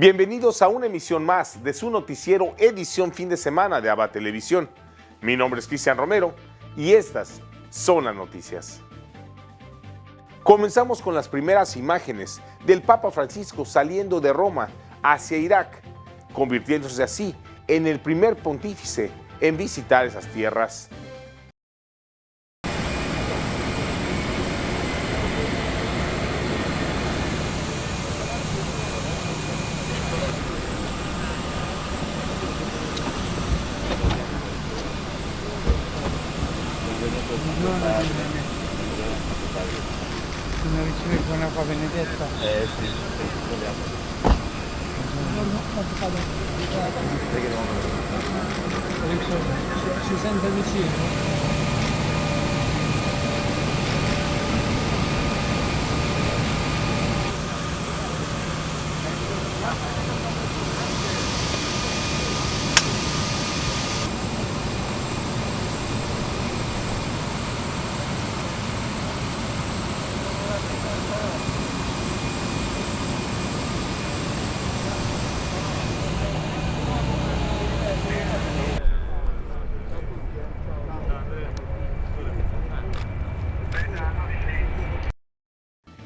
Bienvenidos a una emisión más de su noticiero edición fin de semana de ABA Televisión. Mi nombre es Cristian Romero y estas son las noticias. Comenzamos con las primeras imágenes del Papa Francisco saliendo de Roma hacia Irak, convirtiéndose así en el primer pontífice en visitar esas tierras. Una vicina con acqua benedetta. Sì, Si sente vicino.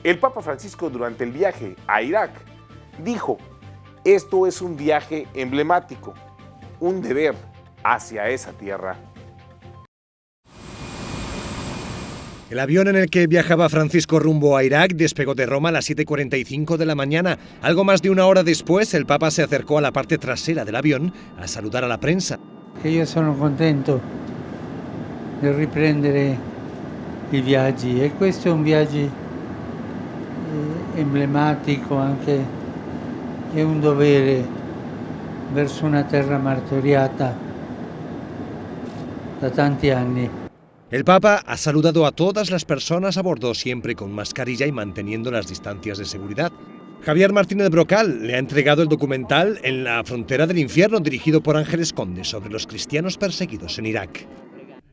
El Papa Francisco durante el viaje a Irak dijo: esto es un viaje emblemático, un deber hacia esa tierra. El avión en el que viajaba Francisco rumbo a Irak despegó de Roma a las 7:45 de la mañana. Algo más de una hora después, el Papa se acercó a la parte trasera del avión a saludar a la prensa. Io sono contento di riprendere i viaggi e questo è un viaggio emblematico, anche è un dovere verso una terra martoriata da tanti anni. El Papa ha saludado a todas las personas a bordo, siempre con mascarilla y manteniendo las distancias de seguridad. Javier Martínez Brocal le ha entregado el documental En la frontera del infierno, dirigido por Ángeles Conde, sobre los cristianos perseguidos en Irak.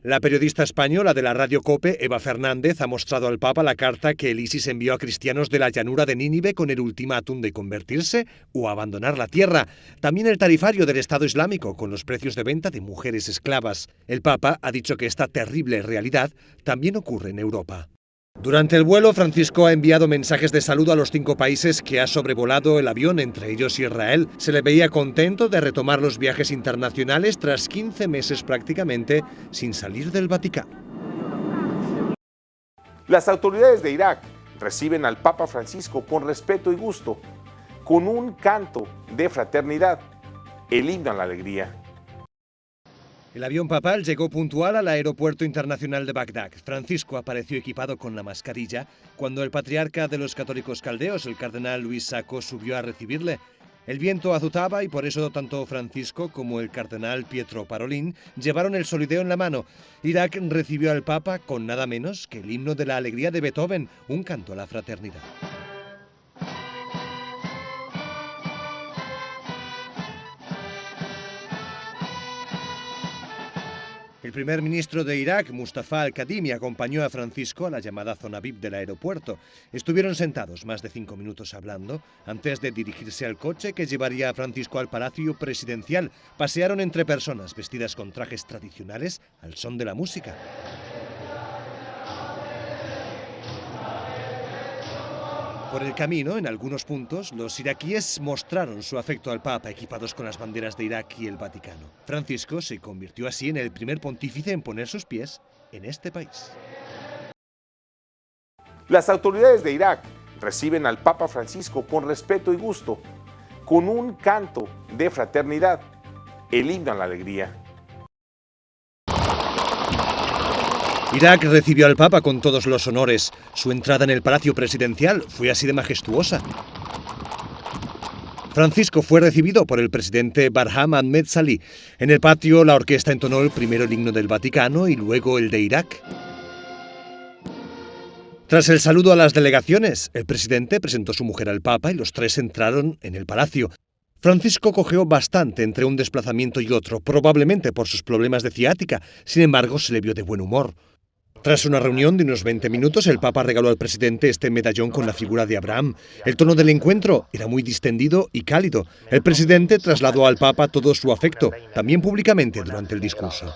La periodista española de la radio COPE, Eva Fernández, ha mostrado al Papa la carta que el ISIS envió a cristianos de la llanura de Nínive con el ultimátum de convertirse o abandonar la tierra. También el tarifario del Estado Islámico, con los precios de venta de mujeres esclavas. El Papa ha dicho que esta terrible realidad también ocurre en Europa. Durante el vuelo, Francisco ha enviado mensajes de saludo a los 5 países que ha sobrevolado el avión, entre ellos Israel. Se le veía contento de retomar los viajes internacionales tras 15 meses prácticamente sin salir del Vaticano. Las autoridades de Irak reciben al Papa Francisco con respeto y gusto, con un canto de fraternidad, el himno a la alegría. El avión papal llegó puntual al aeropuerto internacional de Bagdad. Francisco apareció equipado con la mascarilla cuando el patriarca de los católicos caldeos, el cardenal Luis Sacco, subió a recibirle. El viento azotaba y por eso tanto Francisco como el cardenal Pietro Parolin llevaron el solideo en la mano. Irak recibió al Papa con nada menos que el himno de la alegría de Beethoven, un canto a la fraternidad. El primer ministro de Irak, Mustafa al-Kadhimi, acompañó a Francisco a la llamada zona VIP del aeropuerto. Estuvieron sentados más de 5 minutos hablando antes de dirigirse al coche que llevaría a Francisco al Palacio Presidencial. Pasearon entre personas vestidas con trajes tradicionales al son de la música. Por el camino, en algunos puntos, los iraquíes mostraron su afecto al Papa equipados con las banderas de Irak y el Vaticano. Francisco se convirtió así en el primer pontífice en poner sus pies en este país. Las autoridades de Irak reciben al Papa Francisco con respeto y gusto, con un canto de fraternidad, el himno a la alegría. Irak recibió al Papa con todos los honores. Su entrada en el Palacio Presidencial fue así de majestuosa. Francisco fue recibido por el presidente Barham Ahmed Salih. En el patio, la orquesta entonó primero el himno del Vaticano y luego el de Irak. Tras el saludo a las delegaciones, el presidente presentó a su mujer al Papa y los tres entraron en el palacio. Francisco cojeó bastante entre un desplazamiento y otro, probablemente por sus problemas de ciática. Sin embargo, se le vio de buen humor. Tras una reunión de unos 20 minutos, el Papa regaló al presidente este medallón con la figura de Abraham. El tono del encuentro era muy distendido y cálido. El presidente trasladó al Papa todo su afecto, también públicamente durante el discurso.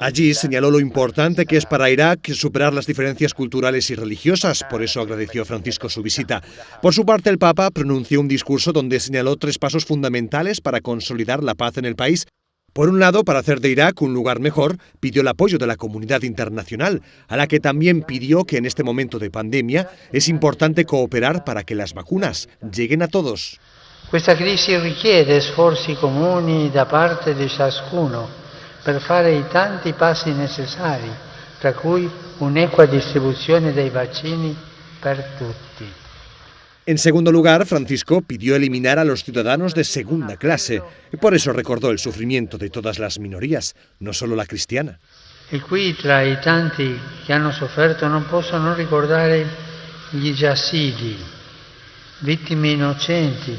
Allí señaló lo importante que es para Irak superar las diferencias culturales y religiosas, por eso agradeció a Francisco su visita. Por su parte, el Papa pronunció un discurso donde señaló 3 pasos fundamentales para consolidar la paz en el país. Por un lado, para hacer de Irak un lugar mejor, pidió el apoyo de la comunidad internacional, a la que también pidió que en este momento de pandemia es importante cooperar para que las vacunas lleguen a todos. Questa crisi richiede sforzi comuni da parte di ciascuno per fare i tanti passi necessari, tra cui un'equa distribuzione dei vaccini per tutti. En segundo lugar, Francisco pidió eliminar a los ciudadanos de segunda clase y por eso recordó el sufrimiento de todas las minorías, no solo la cristiana. E qui tra i tanti che hanno sofferto non posso non ricordare gli yazidi, vittime innocenti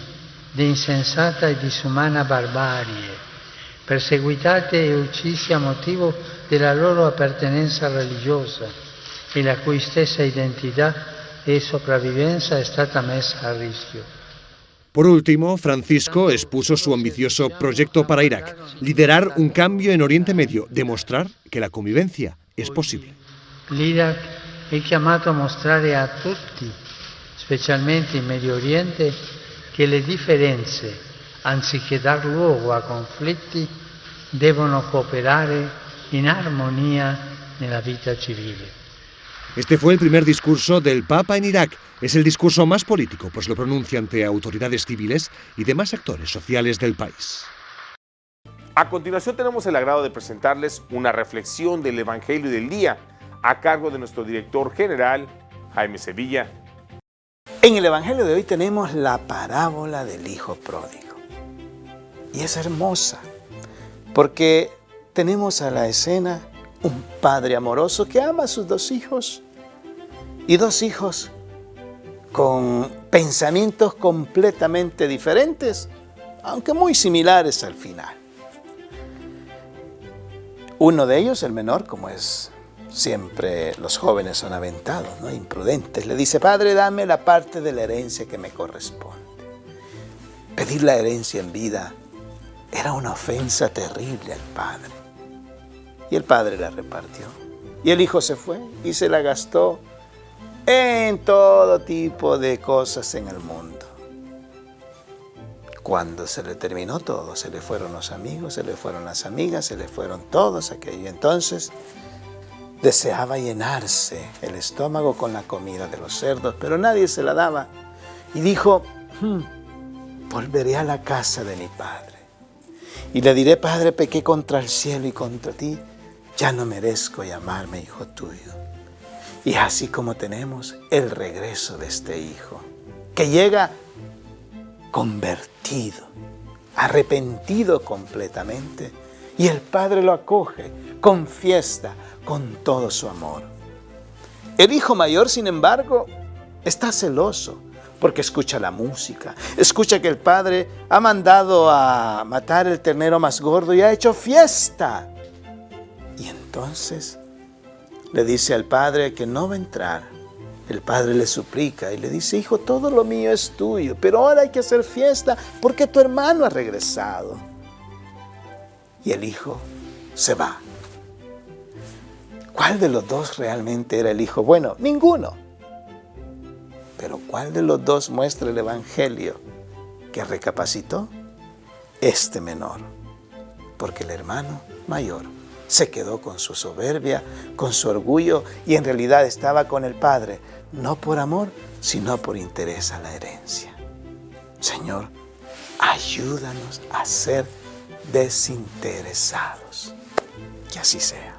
di insensata e disumana barbarie, perseguitate e uccisi a motivo della loro appartenenza religiosa e la cui stessa identità e sopravvivenza è stata messa a rischio. Por último, Francisco expuso su ambicioso proyecto para Irak, liderar un cambio en Oriente Medio, demostrar que la convivencia es posible. L'Iraq è chiamato a mostrare a tutti, specialmente in Medio Oriente, che le differenze, anziché dar luogo a conflitti, devono cooperare in armonia nella vita civile. Este fue el primer discurso del Papa en Irak. Es el discurso más político, pues lo pronuncia ante autoridades civiles y demás actores sociales del país. A continuación tenemos el agrado de presentarles una reflexión del Evangelio del Día a cargo de nuestro director general, Jaime Sevilla. En el Evangelio de hoy tenemos la parábola del Hijo Pródigo. Y es hermosa, porque tenemos a la escena un padre amoroso que ama a sus 2 hijos y 2 hijos con pensamientos completamente diferentes, aunque muy similares al final. Uno de ellos, el menor, como es siempre, los jóvenes son aventados, ¿no? Imprudentes, le dice: Padre, dame la parte de la herencia que me corresponde. Pedir la herencia en vida era una ofensa terrible al padre. Y el padre la repartió. Y el hijo se fue y se la gastó en todo tipo de cosas en el mundo. Cuando se le terminó todo, se le fueron los amigos, se le fueron las amigas, se le fueron todos aquellos. Entonces deseaba llenarse el estómago con la comida de los cerdos, pero nadie se la daba. Y dijo: volveré a la casa de mi padre. Y le diré: Padre, pequé contra el cielo y contra ti. Ya no merezco llamarme hijo tuyo. Y así como tenemos el regreso de este hijo, que llega convertido, arrepentido completamente, y el padre lo acoge con fiesta, con todo su amor. El hijo mayor, sin embargo, está celoso, porque escucha la música, escucha que el padre ha mandado a matar el ternero más gordo y ha hecho fiesta. Y entonces le dice al padre que no va a entrar. El padre le suplica y le dice: hijo, todo lo mío es tuyo, pero ahora hay que hacer fiesta porque tu hermano ha regresado. Y el hijo se va. ¿Cuál de los 2 realmente era el hijo bueno? Ninguno. Pero ¿cuál de los 2 muestra el Evangelio que recapacitó? Este menor. Porque el hermano mayor se quedó con su soberbia, con su orgullo, y en realidad estaba con el Padre, no por amor, sino por interés a la herencia. Señor, ayúdanos a ser desinteresados. Que así sea.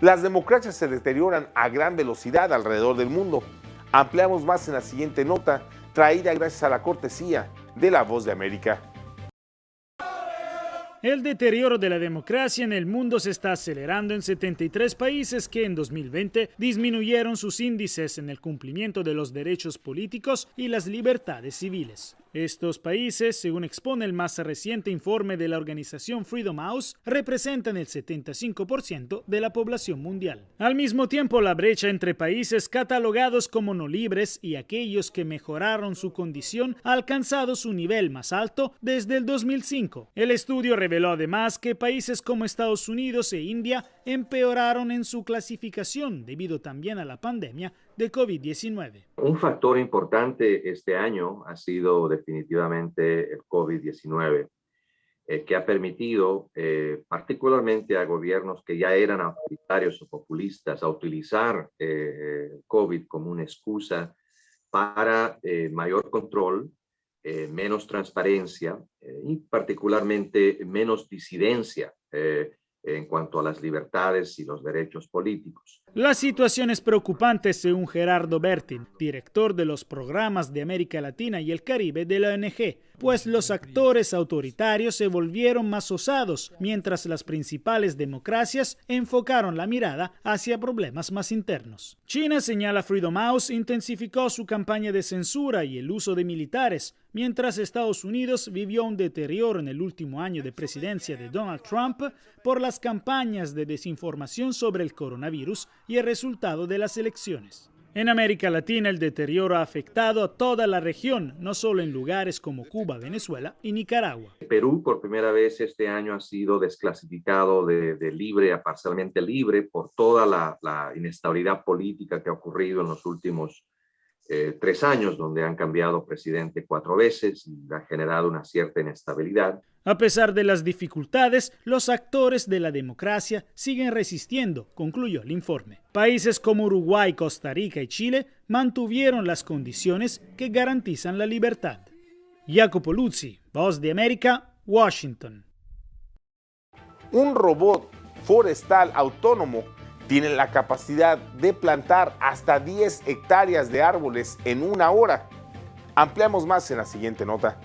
Las democracias se deterioran a gran velocidad alrededor del mundo. Ampliamos más en la siguiente nota, traída gracias a la cortesía de La Voz de América. El deterioro de la democracia en el mundo se está acelerando en 73 países que en 2020 disminuyeron sus índices en el cumplimiento de los derechos políticos y las libertades civiles. Estos países, según expone el más reciente informe de la organización Freedom House, representan el 75% de la población mundial. Al mismo tiempo, la brecha entre países catalogados como no libres y aquellos que mejoraron su condición ha alcanzado su nivel más alto desde el 2005. El estudio reveló además que países como Estados Unidos e India empeoraron en su clasificación debido también a la pandemia de COVID-19. Un factor importante este año ha sido definitivamente el COVID-19, que ha permitido particularmente a gobiernos que ya eran autoritarios o populistas a utilizar COVID como una excusa para mayor control, menos transparencia y particularmente menos disidencia en cuanto a las libertades y los derechos políticos. La situación es preocupante según Gerardo Bertin, director de los programas de América Latina y el Caribe de la ONG, pues los actores autoritarios se volvieron más osados, mientras las principales democracias enfocaron la mirada hacia problemas más internos. China, señala Freedom House, intensificó su campaña de censura y el uso de militares, mientras Estados Unidos vivió un deterioro en el último año de presidencia de Donald Trump por las campañas de desinformación sobre el coronavirus y el resultado de las elecciones. En América Latina, el deterioro ha afectado a toda la región, no solo en lugares como Cuba, Venezuela y Nicaragua. Perú, por primera vez este año, ha sido desclasificado de libre a parcialmente libre por toda la inestabilidad política que ha ocurrido en los últimos 3 años, donde han cambiado presidente 4 veces y ha generado una cierta inestabilidad. A pesar de las dificultades, los actores de la democracia siguen resistiendo, concluyó el informe. Países como Uruguay, Costa Rica y Chile mantuvieron las condiciones que garantizan la libertad. Jacopo Luzzi, Voz de América, Washington. Un robot forestal autónomo tiene la capacidad de plantar hasta 10 hectáreas de árboles en 1 hora. Ampliamos más en la siguiente nota.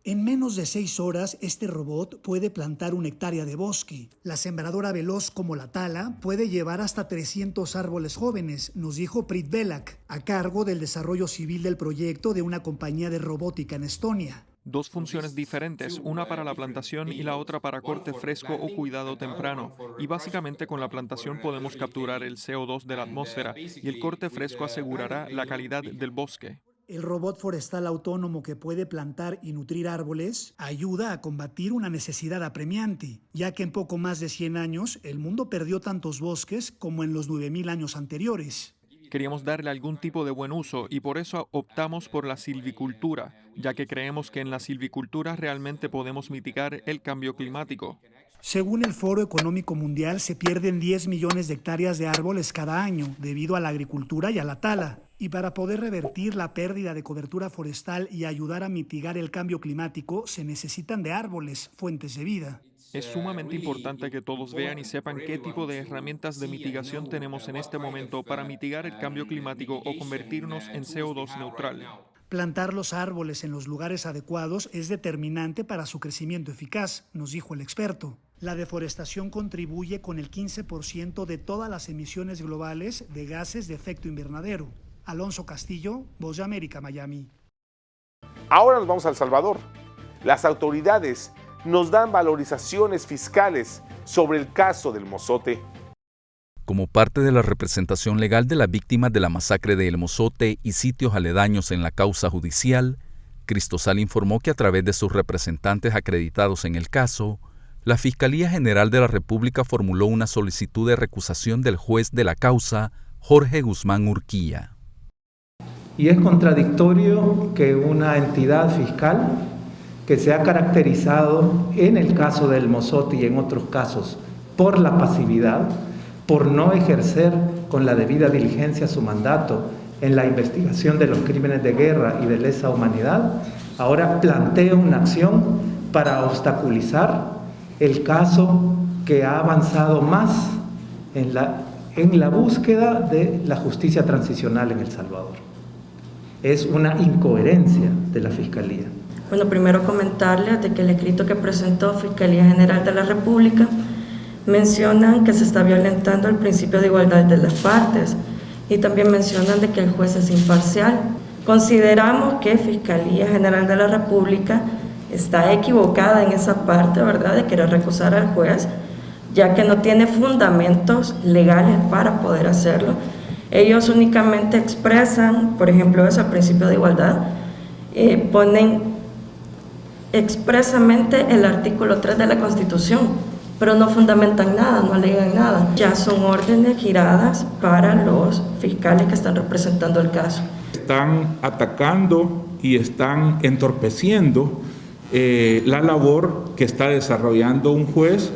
En menos de 6 horas, este robot puede plantar 1 hectárea de bosque. La sembradora veloz como la tala puede llevar hasta 300 árboles jóvenes, nos dijo Prit Velak, a cargo del desarrollo civil del proyecto de una compañía de robótica en Estonia. 2 funciones diferentes, una para la plantación y la otra para corte fresco o cuidado temprano. Y básicamente con la plantación podemos capturar el CO2 de la atmósfera y el corte fresco asegurará la calidad del bosque. El robot forestal autónomo que puede plantar y nutrir árboles ayuda a combatir una necesidad apremiante, ya que en poco más de 100 años el mundo perdió tantos bosques como en los 9.000 años anteriores. Queríamos darle algún tipo de buen uso y por eso optamos por la silvicultura, ya que creemos que en la silvicultura realmente podemos mitigar el cambio climático. Según el Foro Económico Mundial, se pierden 10 millones de hectáreas de árboles cada año debido a la agricultura y a la tala. Y para poder revertir la pérdida de cobertura forestal y ayudar a mitigar el cambio climático, se necesitan de árboles, fuentes de vida. Es sumamente importante que todos vean y sepan qué tipo de herramientas de mitigación tenemos en este momento para mitigar el cambio climático o convertirnos en CO2 neutral. Plantar los árboles en los lugares adecuados es determinante para su crecimiento eficaz, nos dijo el experto. La deforestación contribuye con el 15% de todas las emisiones globales de gases de efecto invernadero. Alonso Castillo, Voz de América, Miami. Ahora nos vamos a El Salvador. Las autoridades nos dan valorizaciones fiscales sobre el caso del Mozote. Como parte de la representación legal de las víctimas de la masacre de El Mozote y sitios aledaños en la causa judicial, Cristosal informó que a través de sus representantes acreditados en el caso, la Fiscalía General de la República formuló una solicitud de recusación del juez de la causa, Jorge Guzmán Urquía. Y es contradictorio que una entidad fiscal que se ha caracterizado en el caso del Mozote y en otros casos por la pasividad, por no ejercer con la debida diligencia su mandato en la investigación de los crímenes de guerra y de lesa humanidad, ahora plantea una acción para obstaculizar el caso que ha avanzado más en la búsqueda de la justicia transicional en El Salvador. es una incoherencia de la Fiscalía. Bueno, primero comentarles de que el escrito que presentó Fiscalía General de la República mencionan que se está violentando el principio de igualdad de las partes y también mencionan de que el juez es imparcial. Consideramos que Fiscalía General de la República está equivocada en esa parte, ¿verdad?, de querer recusar al juez, ya que no tiene fundamentos legales para poder hacerlo. Ellos únicamente expresan, por ejemplo, ese principio de igualdad, ponen expresamente el artículo 3 de la Constitución, pero no fundamentan nada, no alegan nada. Ya son órdenes giradas para los fiscales que están representando el caso. Están atacando y están entorpeciendo la labor que está desarrollando un juez,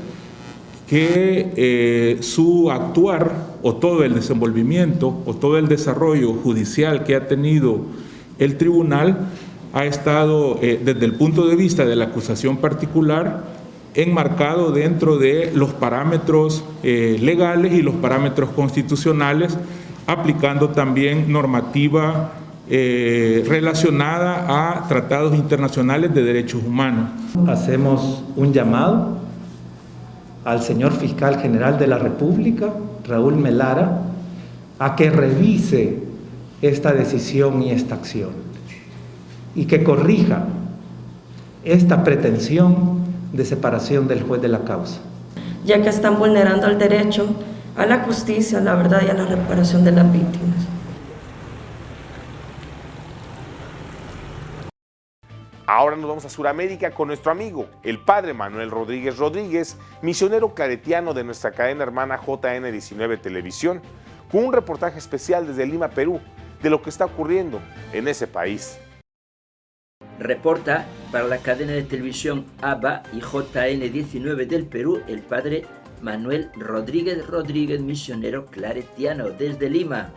que su actuar o todo el desenvolvimiento o todo el desarrollo judicial que ha tenido el tribunal ha estado desde el punto de vista de la acusación particular enmarcado dentro de los parámetros legales y los parámetros constitucionales, aplicando también normativa relacionada a tratados internacionales de derechos humanos. Hacemos un llamado al señor Fiscal General de la República, Raúl Melara, a que revise esta decisión y esta acción y que corrija esta pretensión de separación del juez de la causa. Ya que están vulnerando el derecho a la justicia, a la verdad y a la reparación de las víctimas. Ahora nos vamos a Sudamérica con nuestro amigo, el padre Manuel Rodríguez Rodríguez, misionero claretiano de nuestra cadena hermana JN19 Televisión, con un reportaje especial desde Lima, Perú, de lo que está ocurriendo en ese país. Reporta para la cadena de televisión ABA y JN19 del Perú el padre Manuel Rodríguez Rodríguez, misionero claretiano desde Lima.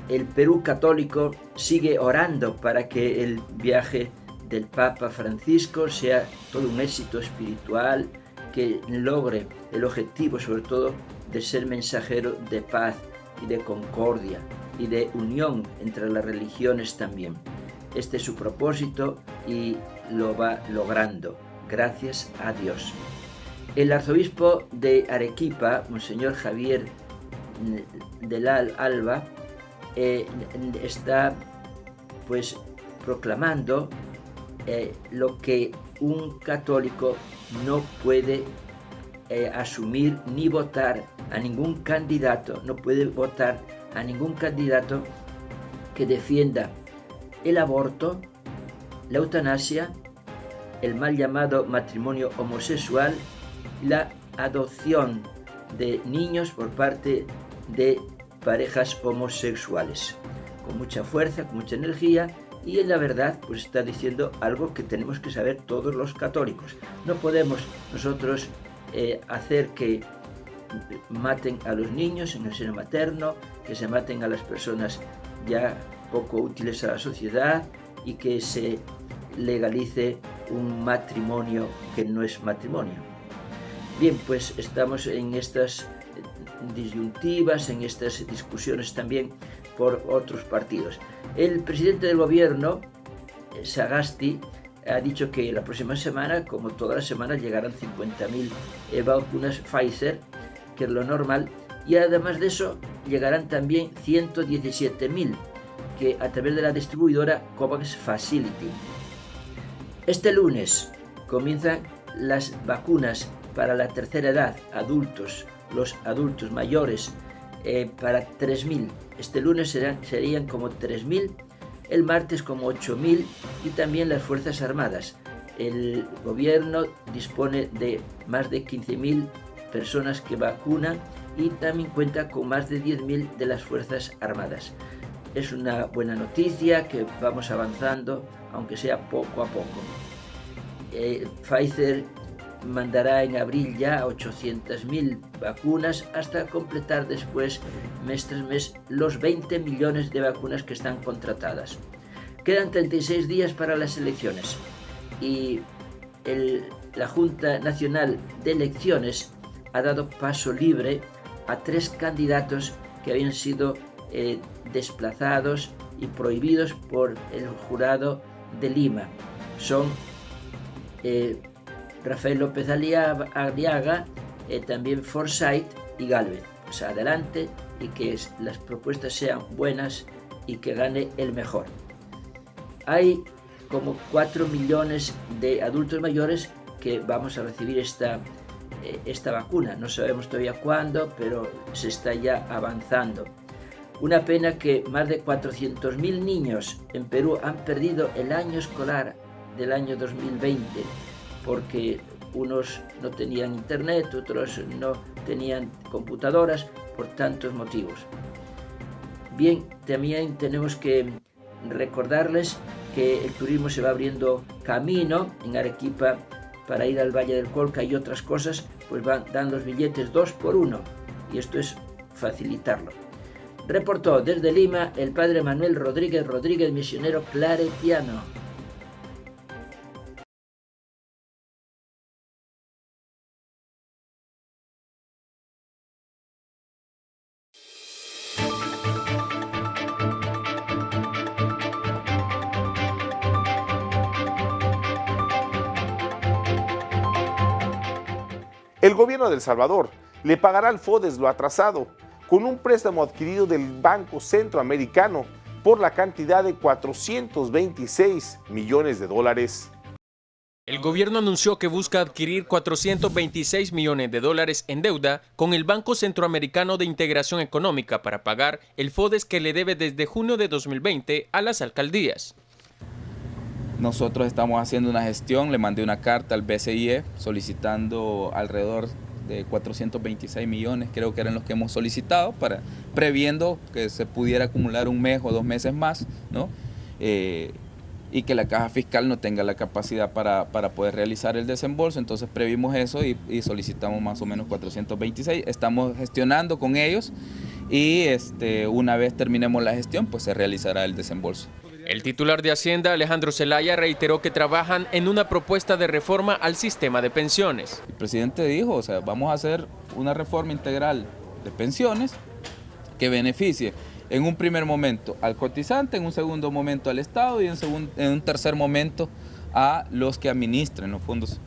El Perú católico sigue orando para que el viaje del Papa Francisco sea todo un éxito espiritual, que logre el objetivo sobre todo de ser mensajero de paz y de concordia y de unión entre las religiones también. Este es su propósito y lo va logrando, gracias a Dios. El arzobispo de Arequipa, Monseñor Javier del Alba, está pues proclamando lo que un católico no puede asumir ni votar a ningún candidato, no puede votar a ningún candidato que defienda el aborto, la eutanasia, el mal llamado matrimonio homosexual y la adopción de niños por parte de parejas homosexuales. Con mucha fuerza, con mucha energía, y en la verdad pues está diciendo algo que tenemos que saber todos los católicos. No podemos nosotros hacer que maten a los niños en el seno materno, que se maten a las personas ya poco útiles a la sociedad y que se legalice un matrimonio que no es matrimonio. Bien, pues estamos en estas disyuntivas, en estas discusiones también por otros partidos. El presidente del gobierno, Sagasti, ha dicho que la próxima semana, como todas las semanas, llegarán 50.000 vacunas Pfizer, que es lo normal, y además de eso llegarán también 117.000 que a través de la distribuidora COVAX Facility. Este lunes comienzan las vacunas para la tercera edad, adultos, los adultos mayores, para 3.000. Este lunes serían como 3.000, el martes como 8.000 y también las Fuerzas Armadas. El gobierno dispone de más de 15.000 personas que vacunan y también cuenta con más de 10.000 de las Fuerzas Armadas. Es una buena noticia que vamos avanzando, aunque sea poco a poco. Pfizer mandará en abril ya 800.000 vacunas hasta completar después, mes tras mes, los 20 millones de vacunas que están contratadas. Quedan 36 días para las elecciones y la Junta Nacional de Elecciones ha dado paso libre a 3 candidatos que habían sido desplazados y prohibidos por el jurado de Lima. Son Rafael López Aliaga, también Forsyth y Galvez. Pues adelante y que las propuestas sean buenas y que gane el mejor. Hay como 4 millones de adultos mayores que vamos a recibir esta vacuna. No sabemos todavía cuándo, pero se está ya avanzando. Una pena que más de 400.000 niños en Perú han perdido el año escolar del año 2020 porque unos no tenían internet, otros no tenían computadoras, por tantos motivos. Bien, también tenemos que recordarles que el turismo se va abriendo camino en Arequipa para ir al Valle del Colca y otras cosas, pues dan los billetes 2 por 1 y esto es facilitarlo. Reportó desde Lima el padre Manuel Rodríguez, misionero claretiano. El gobierno de El Salvador le pagará al FODES lo atrasado con un préstamo adquirido del Banco Centroamericano por la cantidad de $426 millones. El gobierno anunció que busca adquirir $426 millones en deuda con el Banco Centroamericano de Integración Económica para pagar el FODES que le debe desde junio de 2020 a las alcaldías. Nosotros estamos haciendo una gestión, le mandé una carta al BCIE solicitando alrededor de 426 millones, creo que eran los que hemos solicitado, previendo que se pudiera acumular un mes o 2 meses más, ¿no? Y que la caja fiscal no tenga la capacidad para poder realizar el desembolso. Entonces previmos eso y solicitamos más o menos 426. Estamos gestionando con ellos y una vez terminemos la gestión, pues se realizará el desembolso. El titular de Hacienda, Alejandro Zelaya, reiteró que trabajan en una propuesta de reforma al sistema de pensiones. El presidente dijo, vamos a hacer una reforma integral de pensiones que beneficie en un primer momento al cotizante, en un segundo momento al Estado y en un tercer momento a los que administren los fondos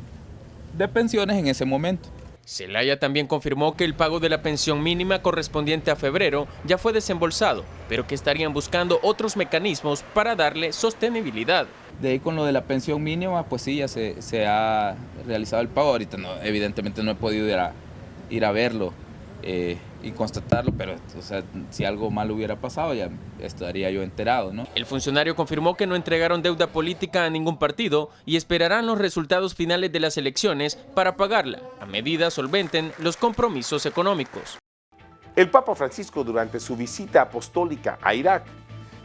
de pensiones en ese momento. Zelaya también confirmó que el pago de la pensión mínima correspondiente a febrero ya fue desembolsado, pero que estarían buscando otros mecanismos para darle sostenibilidad. De ahí con lo de la pensión mínima, pues sí, ya se ha realizado el pago. Ahorita evidentemente no he podido ir a verlo y constatarlo, pero si algo malo hubiera pasado ya estaría yo enterado, ¿no? El funcionario confirmó que no entregaron deuda política a ningún partido y esperarán los resultados finales de las elecciones para pagarla, a medida solventen los compromisos económicos. El Papa Francisco, durante su visita apostólica a Irak,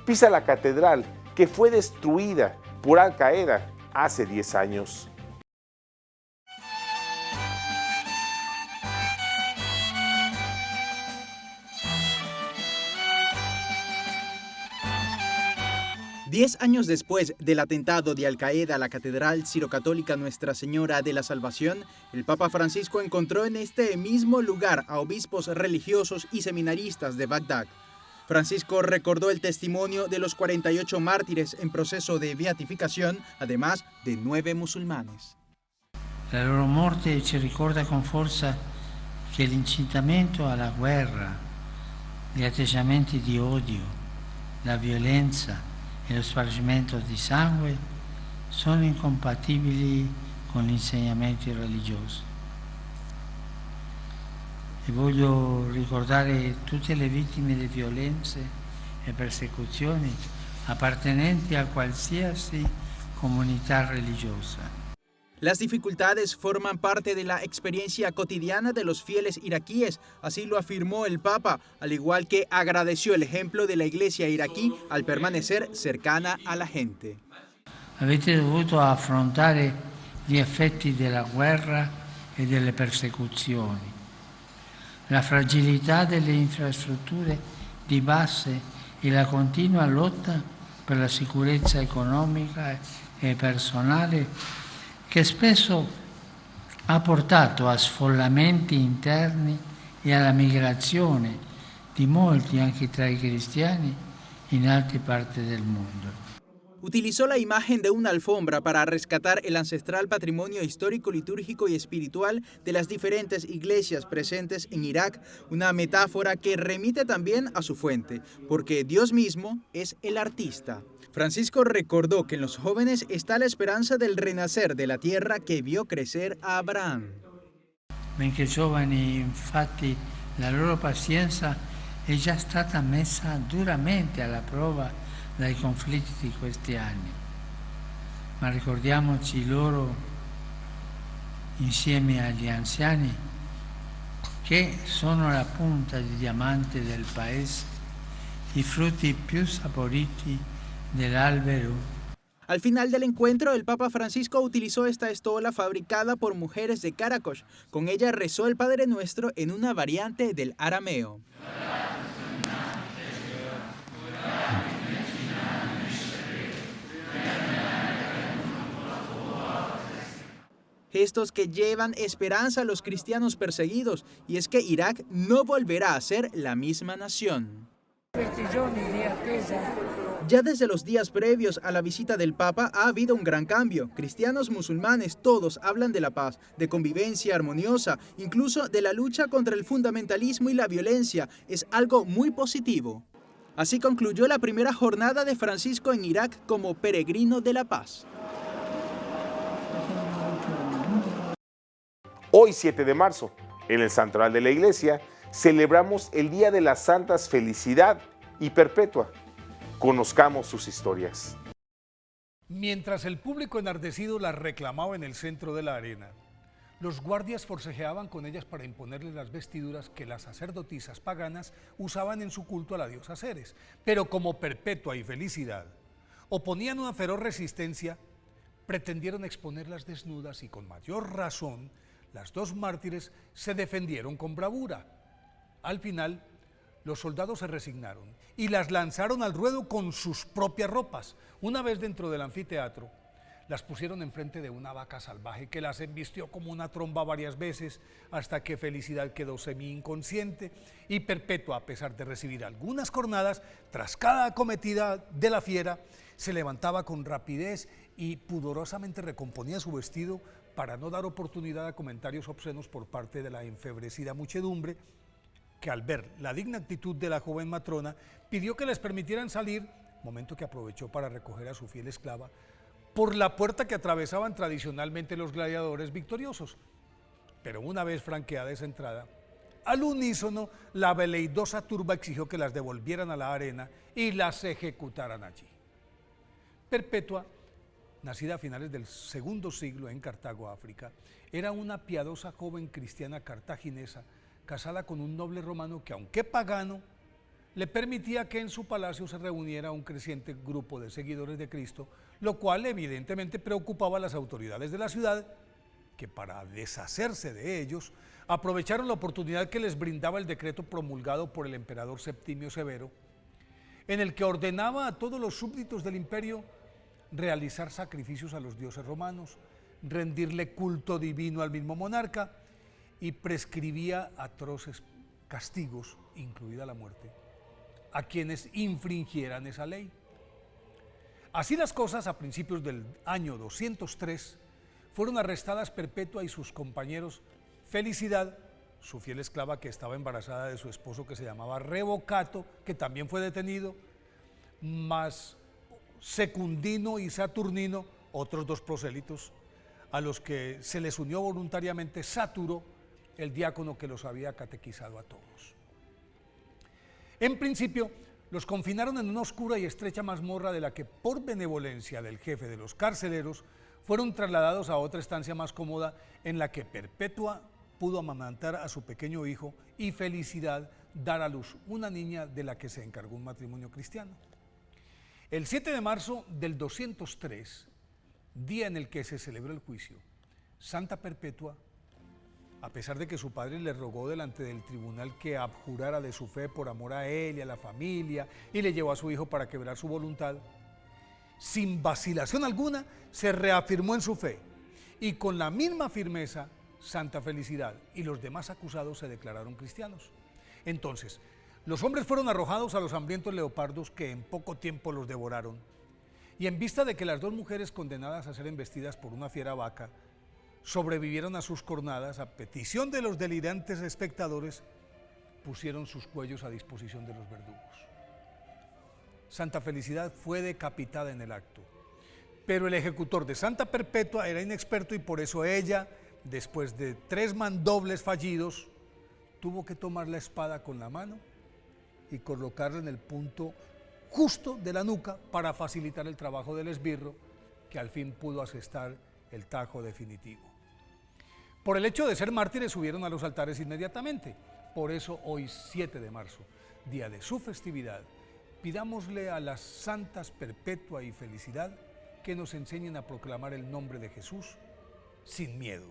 pisa la catedral que fue destruida por Al Qaeda hace 10 años. Diez años después del atentado de Al Qaeda a la Catedral Sirocatólica Nuestra Señora de la Salvación, el Papa Francisco encontró en este mismo lugar a obispos religiosos y seminaristas de Bagdad. Francisco recordó el testimonio de los 48 mártires en proceso de beatificación, además de 9 musulmanes. La loro morte ci ricorda con forza che l'incitamento alla guerra, gli atteggiamenti di odio, la violenza e lo spargimento di sangue sono incompatibili con gli insegnamenti religiosi. E voglio ricordare tutte le vittime di violenze e persecuzioni appartenenti a qualsiasi comunità religiosa. Las dificultades forman parte de la experiencia cotidiana de los fieles iraquíes, así lo afirmó el Papa, al igual que agradeció el ejemplo de la iglesia iraquí al permanecer cercana a la gente. Avete dovuto affrontare gli effetti della guerra e delle persecuzioni, la fragilità delle infrastrutture di base e la continua lotta per la sicurezza economica e personale che spesso ha portato a sfollamenti interni e alla migrazione di molti anche tra i cristiani in altre parti del mondo. Utilizó la imagen de una alfombra para rescatar el ancestral patrimonio histórico, litúrgico y espiritual de las diferentes iglesias presentes en Irak, una metáfora que remite también a su fuente, porque Dios mismo es el artista. Francisco recordó que en los jóvenes está la esperanza del renacer de la tierra que vio crecer a Abraham. Benché giovani, infatti, la loro pazienza è già stata messa duramente alla prova dai conflitti di questi anni, ma ricordiamoci loro insieme agli anziani che sono la punta di diamante del paese, i frutti più saporiti dell'albero. Al final del encuentro, el Papa Francisco utilizó esta estola fabricada por mujeres de Caracas. Con ella rezó el Padre Nuestro en una variante del arameo. Gestos que llevan esperanza a los cristianos perseguidos, y es que Irak no volverá a ser la misma nación. Ya desde los días previos a la visita del Papa ha habido un gran cambio. Cristianos, musulmanes, todos hablan de la paz, de convivencia armoniosa, incluso de la lucha contra el fundamentalismo y la violencia. Es algo muy positivo. Así concluyó la primera jornada de Francisco en Irak como peregrino de la paz. Hoy, 7 de marzo, en el Santoral de la Iglesia, celebramos el Día de las Santas Felicidad y Perpetua. Conozcamos sus historias. Mientras el público enardecido las reclamaba en el centro de la arena, los guardias forcejeaban con ellas para imponerles las vestiduras que las sacerdotisas paganas usaban en su culto a la diosa Ceres. Pero como Perpetua y Felicidad oponían una feroz resistencia, pretendieron exponerlas desnudas y con mayor razón, las dos mártires se defendieron con bravura. Al final, los soldados se resignaron y las lanzaron al ruedo con sus propias ropas. Una vez dentro del anfiteatro, las pusieron enfrente de una vaca salvaje que las embistió como una tromba varias veces hasta que Felicidad quedó semi-inconsciente y Perpetua, a pesar de recibir algunas cornadas, tras cada acometida de la fiera, se levantaba con rapidez y pudorosamente recomponía su vestido para no dar oportunidad a comentarios obscenos por parte de la enfebrecida muchedumbre, que al ver la digna actitud de la joven matrona, pidió que les permitieran salir, momento que aprovechó para recoger a su fiel esclava, por la puerta que atravesaban tradicionalmente los gladiadores victoriosos. Pero una vez franqueada esa entrada, al unísono, la veleidosa turba exigió que las devolvieran a la arena y las ejecutaran allí. Perpetua, nacida a finales del segundo siglo en Cartago, África, era una piadosa joven cristiana cartaginesa, casada con un noble romano que, aunque pagano, le permitía que en su palacio se reuniera un creciente grupo de seguidores de Cristo, lo cual evidentemente preocupaba a las autoridades de la ciudad, que para deshacerse de ellos, aprovecharon la oportunidad que les brindaba el decreto promulgado por el emperador Septimio Severo, en el que ordenaba a todos los súbditos del imperio realizar sacrificios a los dioses romanos, rendirle culto divino al mismo monarca y prescribía atroces castigos, incluida la muerte, a quienes infringieran esa ley. Así las cosas, a principios del año 203, fueron arrestadas Perpetua y sus compañeros Felicidad, su fiel esclava que estaba embarazada de su esposo que se llamaba Revocato, que también fue detenido, más Secundino y Saturnino, otros dos prosélitos, a los que se les unió voluntariamente Sáturo, el diácono que los había catequizado a todos. En principio, los confinaron en una oscura y estrecha mazmorra de la que, por benevolencia del jefe de los carceleros, fueron trasladados a otra estancia más cómoda en la que Perpetua pudo amamantar a su pequeño hijo y Felicidad dar a luz una niña de la que se encargó un matrimonio cristiano. El 7 de marzo del 203, día en el que se celebró el juicio, Santa Perpetua, a pesar de que su padre le rogó delante del tribunal que abjurara de su fe por amor a él y a la familia, y le llevó a su hijo para quebrar su voluntad, sin vacilación alguna se reafirmó en su fe, y con la misma firmeza Santa Felicidad y los demás acusados se declararon cristianos. Entonces, Los hombres fueron arrojados a los hambrientos leopardos que en poco tiempo los devoraron. Y en vista de que las dos mujeres condenadas a ser embestidas por una fiera vaca sobrevivieron a sus cornadas, a petición de los delirantes espectadores, pusieron sus cuellos a disposición de los verdugos. Santa Felicidad fue decapitada en el acto, pero el ejecutor de Santa Perpetua era inexperto y por eso ella, después de 3 mandobles fallidos, tuvo que tomar la espada con la mano y colocarla en el punto justo de la nuca para facilitar el trabajo del esbirro, que al fin pudo asestar el tajo definitivo. Por el hecho de ser mártires subieron a los altares inmediatamente. Por eso hoy, 7 de marzo, día de su festividad, pidámosle a las santas Perpetua y Felicidad que nos enseñen a proclamar el nombre de Jesús sin miedo.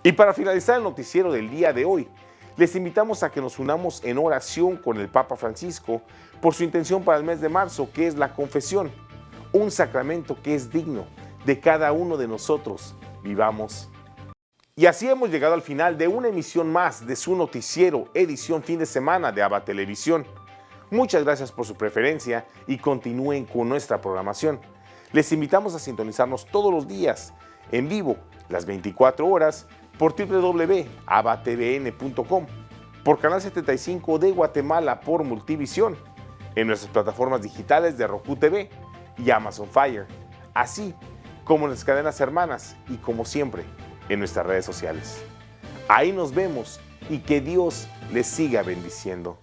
Y para finalizar el noticiero del día de hoy, les invitamos a que nos unamos en oración con el Papa Francisco por su intención para el mes de marzo, que es la confesión, un sacramento que es digno de cada uno de nosotros. Vivamos. Y así hemos llegado al final de una emisión más de su noticiero, edición fin de semana de ABA Televisión. Muchas gracias por su preferencia y continúen con nuestra programación. Les invitamos a sintonizarnos todos los días, en vivo, las 24 horas, por www.abatvn.com, por Canal 75 de Guatemala por Multivisión, en nuestras plataformas digitales de Roku TV y Amazon Fire, así como en las cadenas hermanas y como siempre, en nuestras redes sociales. Ahí nos vemos y que Dios les siga bendiciendo.